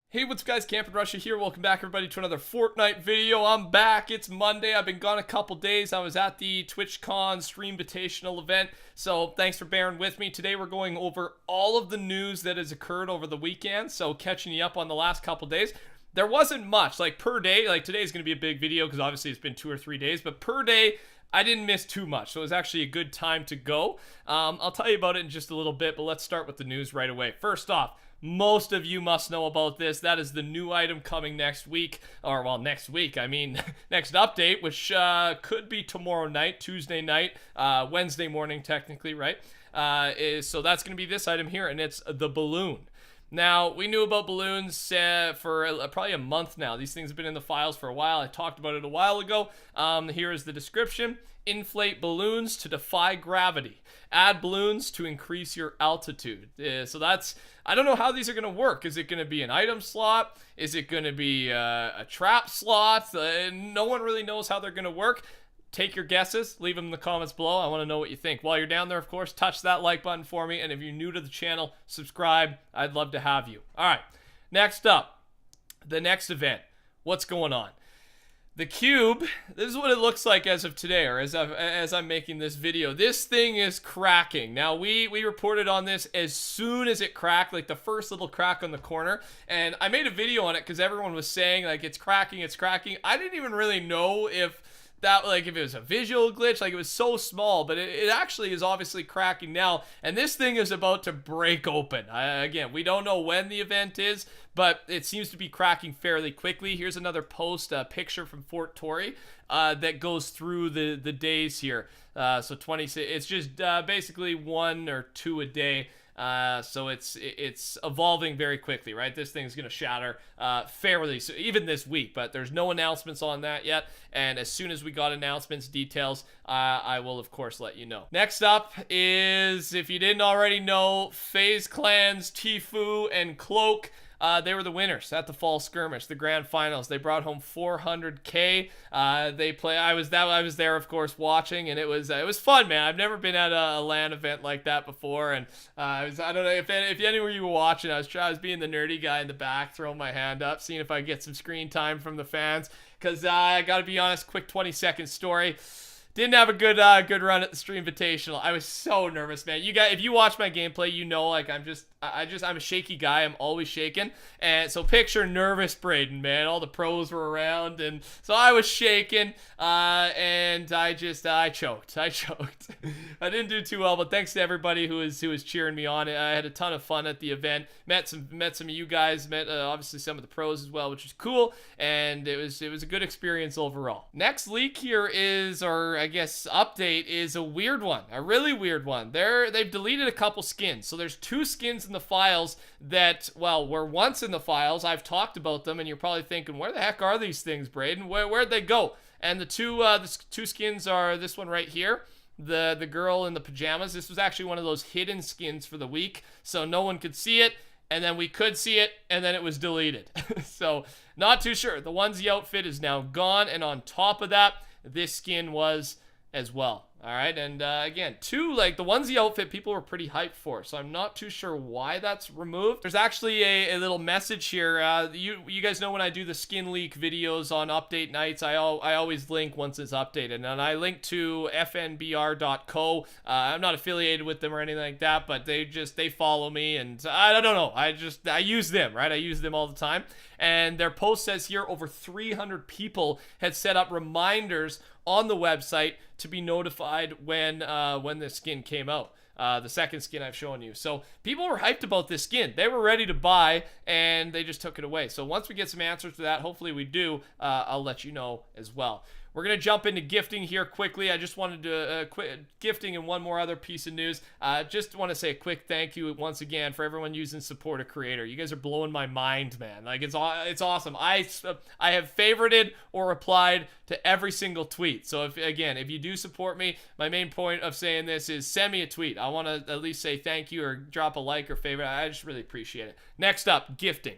Hey, what's up guys, Camp and Russia here. Welcome back everybody to another Fortnite video. I'm back. It's Monday. I've been gone a couple days. I was at the TwitchCon Streamvitational event, so thanks for bearing with me. Today we're going over all of the news that has occurred over the weekend, so catching you up on the last couple days. There wasn't much, like per day, like today's going to be a big video because obviously it's been 2 or 3 days, but per day, I didn't miss too much, so it was actually a good time to go. I'll tell you about it in just a little bit, but let's start with the news right away. First off, most of you must know about this. That is the new item coming next week. Or, well, next week. I mean, next update, which could be tomorrow night, Tuesday night, Wednesday morning, technically, right? So that's going to be this item here, and it's the balloon. Now, we knew about balloons for probably a month now. These things have been in the files for a while. I talked about it a while ago. Here is the description. Inflate balloons to defy gravity. Add balloons to increase your altitude. So that's, I don't know how these are going to work. Is it going to be an item slot? Is it going to be a trap slot? No one really knows how they're going to work. Take your guesses, leave them in the comments below. I want to know what you think. While you're down there, of course, touch that like button for me. And if you're new to the channel, subscribe. I'd love to have you. All right, next up, the next event. What's going on? The cube, this is what it looks like as of today, or as I'm making this video. This thing is cracking. Now, we reported on this as soon as it cracked, like the first little crack on the corner. And I made a video on it because everyone was saying, like, it's cracking, it's cracking. I didn't even really know if that, like, if it was a visual glitch. Like, it was so small, but it actually is obviously cracking now, and this thing is about to break open. Again, we don't know when the event is, but it seems to be cracking fairly quickly. Here's another post, a picture from Fort Tory that goes through the days here. So 26, it's just basically 1 or 2 a day. So it's evolving very quickly, right? This thing's gonna shatter fairly so even this week, but there's no announcements on that yet. And as soon as we got announcements, details, I will of course let you know. Next up is, if you didn't already know, FaZe Clan's Tfue and Cloak. They were the winners at the fall skirmish, the grand finals. They brought home 400K. I was there, of course, watching, and it was fun, man. I've never been at a LAN event like that before, and I don't know if any of you were watching. I was being the nerdy guy in the back, throwing my hand up, seeing if I could get some screen time from the fans. Cause I gotta be honest, quick 20-second story. Didn't have a good run at the Streamvitational. I was so nervous, man. You guys, if you watch my gameplay, you know, like, I'm a shaky guy. I'm always shaking. And so picture nervous Braden, man. All the pros were around, and so I was shaking. And I choked. I didn't do too well, but thanks to everybody who was cheering me on. I had a ton of fun at the event. Met some of you guys. Met obviously some of the pros as well, which was cool. And it was a good experience overall. Next leak here is, or I guess update, is a weird one, a really weird one. They've deleted a couple skins. So there's 2 skins in the files that, well, were once in the files. I've talked about them, and you're probably thinking, where the heck are these things, Braden? Where'd they go? And the two skins are this one right here, the girl in the pajamas. This was actually one of those hidden skins for the week, so no one could see it, and then we could see it, and then it was deleted. So not too sure. The onesie outfit is now gone, and on top of that, this skin was as well. All right, and again, like the onesie outfit, people were pretty hyped for, so I'm not too sure why that's removed. There's actually a little message here. You guys know when I do the skin leak videos on update nights, I always link once it's updated, and I link to fnbr.co. I'm not affiliated with them or anything like that, but they follow me, and I don't know. I use them, right? I use them all the time, and their post says here over 300 people had set up reminders on the website to be notified when the skin came out. The second skin I've shown you. So people were hyped about this skin. They were ready to buy, and they just took it away. So once we get some answers to that, hopefully we do, I'll let you know as well. We're going to jump into gifting here quickly. I just wanted to quit gifting and one more other piece of news. Just want to say a quick thank you once again for everyone using Support a Creator. You guys are blowing my mind, man. Like, it's awesome. I have favorited or replied to every single tweet. So if you do support me, my main point of saying this is send me a tweet. I want to at least say thank you or drop a like or favorite. I just really appreciate it. Next up, gifting.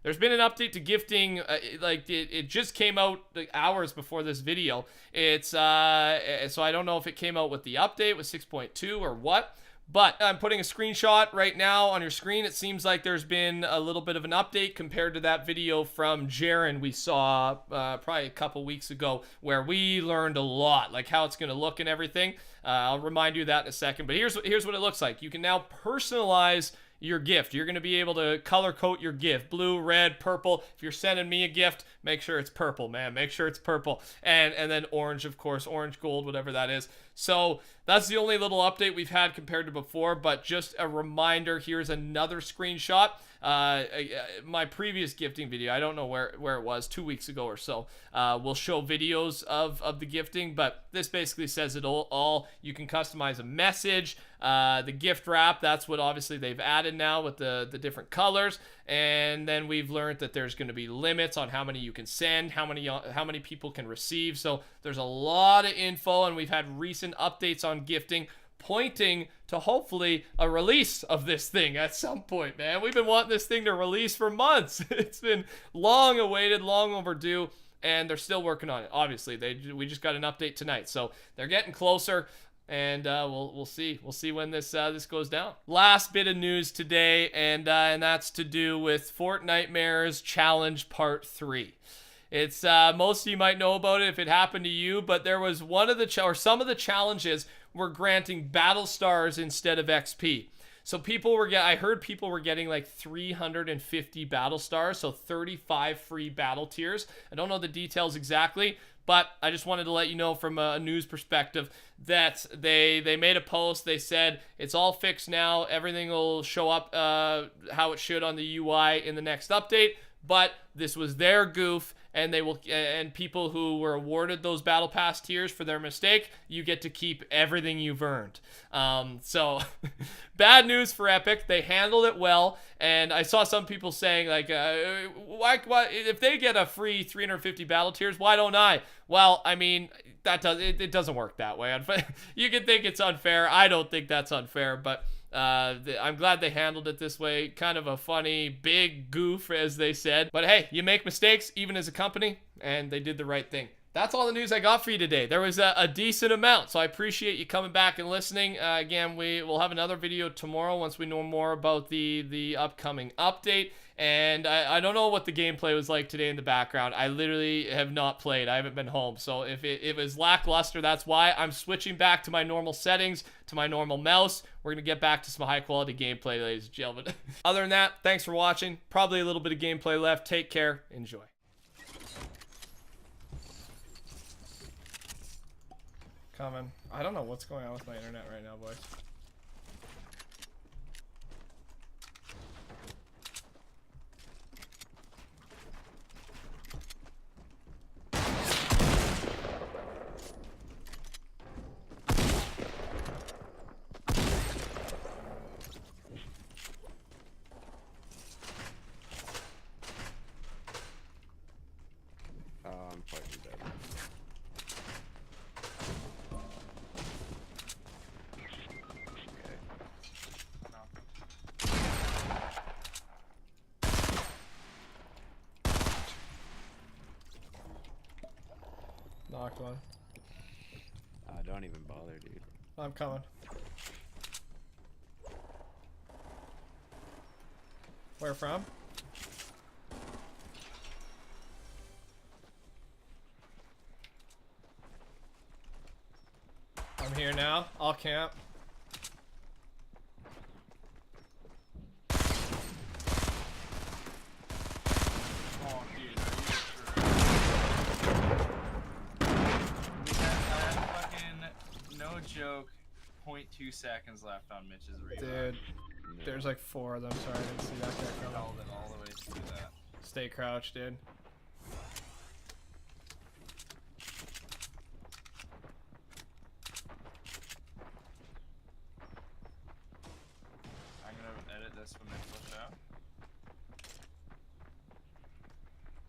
There's been an update to gifting, it just came out like hours before this video. It's so I don't know if it came out with the update with 6.2 or what, But I'm putting a screenshot right now on your screen. It seems like there's been a little bit of an update compared to that video from Jaren we saw probably a couple weeks ago, where we learned a lot, like how it's going to look and everything. I'll remind you of that in a second. But here's what it looks like. You can now personalize your gift. You're going to be able to color code your gift. Blue, red, purple. If you're sending me a gift, make sure it's purple, man. Make sure it's purple. And then orange, of course. Orange, gold, whatever that is. So that's the only little update we've had compared to before. But just a reminder, here's another screenshot. My previous gifting video, I don't know where it was, 2 weeks ago or so, will show videos of the gifting, but this basically says it all. You can customize a message, the gift wrap, that's what obviously they've added now with the different colors, and then we've learned that there's going to be limits on how many you can send, how many people can receive, so there's a lot of info, and we've had recent updates on gifting pointing to hopefully a release of this thing at some point, man. We've been wanting this thing to release for months. It's been long awaited, long overdue, and they're still working on it. Obviously, we just got an update tonight, so they're getting closer, and we'll see when this goes down. Last bit of news today, and that's to do with Fortnitemares Challenge Part 3. It's most of you might know about it if it happened to you, but there was some of the challenges were granting battle stars instead of XP. So I heard people were getting like 350 battle stars, so 35 free battle tiers. I don't know the details exactly, but I just wanted to let you know from a news perspective that they made a post. They said it's all fixed now. Everything will show up how it should on the UI in the next update. But this was their goof, and people who were awarded those battle pass tiers for their mistake, you get to keep everything you've earned. So bad news for Epic. They handled it well, and I saw some people saying like, why if they get a free 350 battle tiers, why don't I? Well, I mean, it doesn't work that way. You can think it's unfair. I don't think that's unfair, but I'm glad they handled it this way. Kind of a funny, big goof, as they said. But hey, you make mistakes, even as a company, and they did the right thing. That's all the news I got for you today. There was a decent amount, so I appreciate you coming back and listening. Again, we'll have another video tomorrow once we know more about the upcoming update. And I don't know what the gameplay was like today in the background. I literally have not played. I haven't been home. So if it was lackluster, that's why. I'm switching back to my normal settings, to my normal mouse. We're going to get back to some high quality gameplay, ladies and gentlemen. Other than that, thanks for watching. Probably a little bit of gameplay left. Take care. Enjoy. Coming. I don't know what's going on with my internet right now, boys. I'm fighting dead. Knocked one. Don't even bother, dude. I'm coming. Where from? I'm here now. I'll camp. Oh, dude, we had fucking, no joke, 0.2 seconds left on Mitch's reload. Dude, there's like 4 of them. Sorry, I didn't see that guy coming. Held it all the way through that. Stay crouched, dude. I'm gonna edit this when they push out.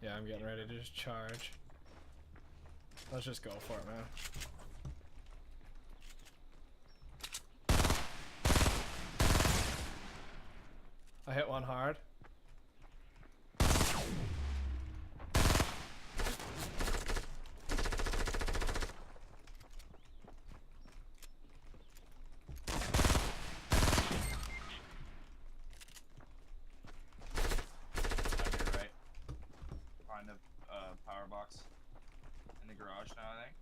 Yeah, I'm getting ready to just charge. Let's just go for it, man. I hit one hard. find a power box in the garage now, I think.